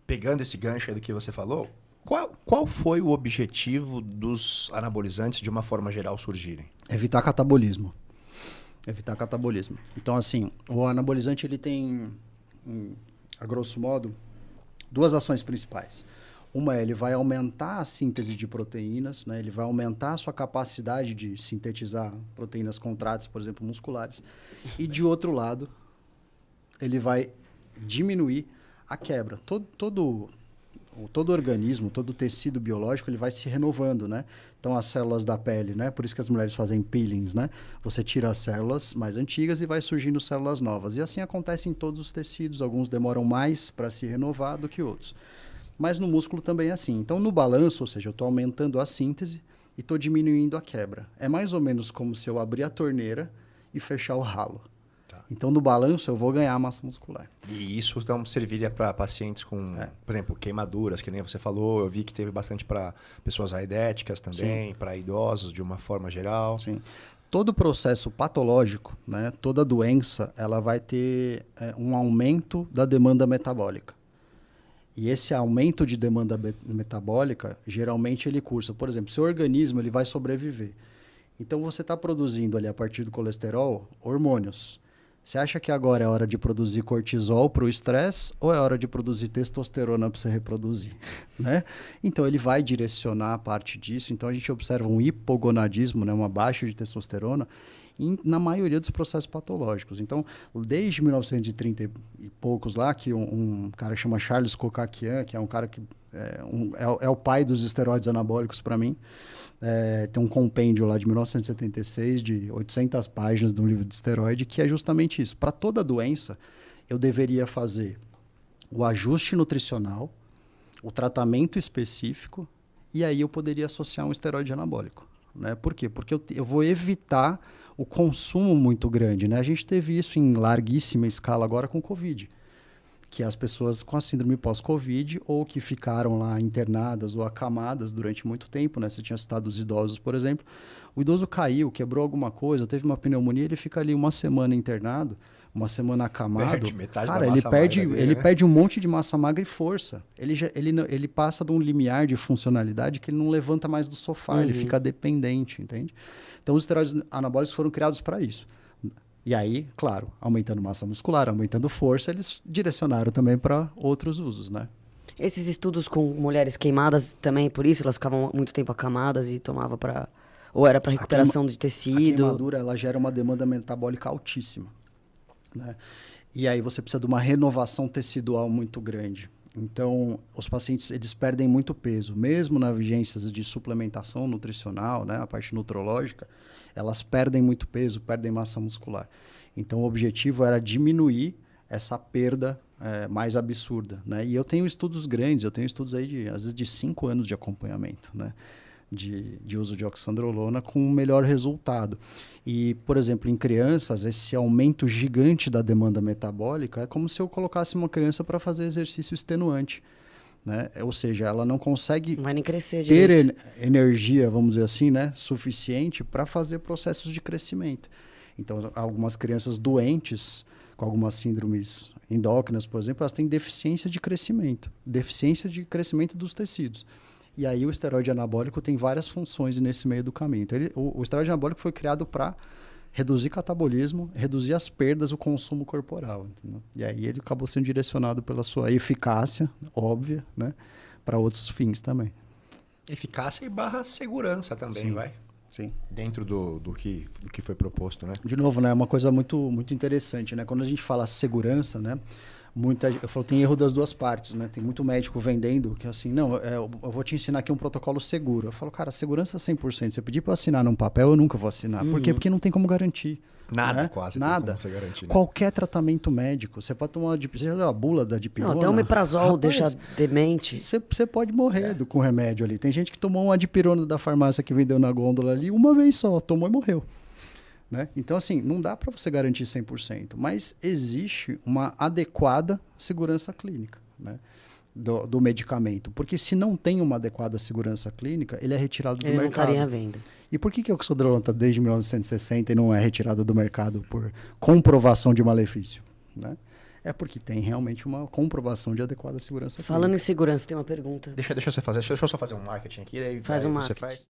pegando esse gancho aí do que você falou, qual foi o objetivo dos anabolizantes, de uma forma geral, surgirem? Evitar catabolismo. Evitar catabolismo. Então, assim, o anabolizante ele tem, a grosso modo, duas ações principais. Uma é ele vai aumentar a síntese de proteínas, né? Ele vai aumentar a sua capacidade de sintetizar proteínas contráteis, por exemplo, musculares. E, de outro lado, ele vai diminuir a quebra. Todo organismo, todo tecido biológico, ele vai se renovando, né? Então, as células da pele, né? Por isso que as mulheres fazem peelings, né? Você tira as células mais antigas e vai surgindo células novas. E assim acontece em todos os tecidos. Alguns demoram mais para se renovar do que outros. Mas no músculo também é assim. Então, no balanço, ou seja, eu estou aumentando a síntese e estou diminuindo a quebra. É mais ou menos como se eu abrir a torneira e fechar o ralo. Então, no balanço, eu vou ganhar massa muscular. E isso então serviria para pacientes com, por exemplo, queimaduras, que nem você falou. Eu vi que teve bastante para pessoas aidéticas também, para idosos de uma forma geral. Sim. Todo processo patológico, né, toda doença, ela vai ter um aumento da demanda metabólica. E esse aumento de demanda metabólica, geralmente ele cursa. Por exemplo, seu organismo ele vai sobreviver. Então, você está produzindo ali, a partir do colesterol, hormônios. Você acha que agora é hora de produzir cortisol para o estresse ou é hora de produzir testosterona para você reproduzir? Né? Então, ele vai direcionar a parte disso. Então, a gente observa um hipogonadismo, né? Uma baixa de testosterona, na maioria dos processos patológicos. Então, desde 1930 e poucos lá, que um cara que chama Charles Kokakian, que é um cara que é o pai dos esteroides anabólicos para mim, tem um compêndio lá de 1976, de 800 páginas de um livro de esteroide, que é justamente isso. Para toda doença, eu deveria fazer o ajuste nutricional, o tratamento específico, e aí eu poderia associar um esteroide anabólico. Né? Por quê? Porque eu vou evitar o consumo muito grande. Né? A gente teve isso em larguíssima escala agora com o Covid, que as pessoas com a síndrome pós-Covid ou que ficaram lá internadas ou acamadas durante muito tempo, né? Você tinha citado os idosos, por exemplo. O idoso caiu, quebrou alguma coisa, teve uma pneumonia, ele fica ali uma semana internado, uma semana acamado. Perde metade cara, da massa ele magra dele, né? perde um monte de massa magra e força. Ele passa de um limiar de funcionalidade que ele não levanta mais do sofá, ele fica dependente, entende? Então, os esteroides anabólicos foram criados para isso. E aí, claro, aumentando massa muscular, aumentando força, eles direcionaram também para outros usos, né? Esses estudos com mulheres queimadas também, por isso, elas ficavam muito tempo acamadas e tomava para... Ou era para recuperação de A tecido? queimadura, ela gera uma demanda metabólica altíssima, né? E aí você precisa de uma renovação tecidual muito grande. Então, os pacientes, eles perdem muito peso. Mesmo na vigências de suplementação nutricional, né, a parte nutrológica, elas perdem muito peso, perdem massa muscular. Então, o objetivo era diminuir essa perda mais absurda, né? E eu tenho estudos grandes, eu tenho estudos aí, às vezes, de 5 anos de acompanhamento, né? De uso de oxandrolona com um melhor resultado. E, por exemplo, em crianças, esse aumento gigante da demanda metabólica é como se eu colocasse uma criança para fazer exercício extenuante. Né? Ou seja, ela não consegue Não vai nem crescer ter energia, vamos dizer assim, né, suficiente para fazer processos de crescimento. Então, algumas crianças doentes, com algumas síndromes endócrinas, por exemplo, elas têm deficiência de crescimento dos tecidos. E aí o esteroide anabólico tem várias funções nesse meio do caminho. Então, o esteroide anabólico foi criado para reduzir catabolismo, reduzir as perdas, o consumo corporal. Entendeu? E aí ele acabou sendo direcionado pela sua eficácia, óbvia, né, para outros fins também. Eficácia e barra segurança também, vai? Sim. Dentro do que foi proposto, né? De novo, né, é uma coisa muito, muito interessante, né? Quando a gente fala segurança, né, eu falo, tem erro das duas partes, né? Tem muito médico vendendo que assim, não, eu vou te ensinar aqui um protocolo seguro. Eu falo, cara, segurança 100%. Você pedir para assinar num papel, eu nunca vou assinar. Por quê? Porque não tem como garantir. Nada, né? quase. Nada. Tem como você garantir, né? Qualquer tratamento médico, você pode tomar você já leu a bula da dipirona? Não, até o omeprazol Rapaz, deixa demente. Você pode morrer com remédio ali. Tem gente que tomou uma dipirona da farmácia que vendeu na gôndola ali uma vez só, tomou e morreu. Né? Então, assim, não dá para você garantir 100%, mas existe uma adequada segurança clínica, né, do medicamento. Porque se não tem uma adequada segurança clínica, ele é retirado do mercado. Ele não estaria à venda. E por que a oxandrolona está desde 1960 e não é retirada do mercado por comprovação de malefício? Né? É porque tem realmente uma comprovação de adequada segurança Falando em clínica. segurança, tem uma pergunta. Deixa eu só fazer um marketing aqui. Aí Faz um você marketing. faz.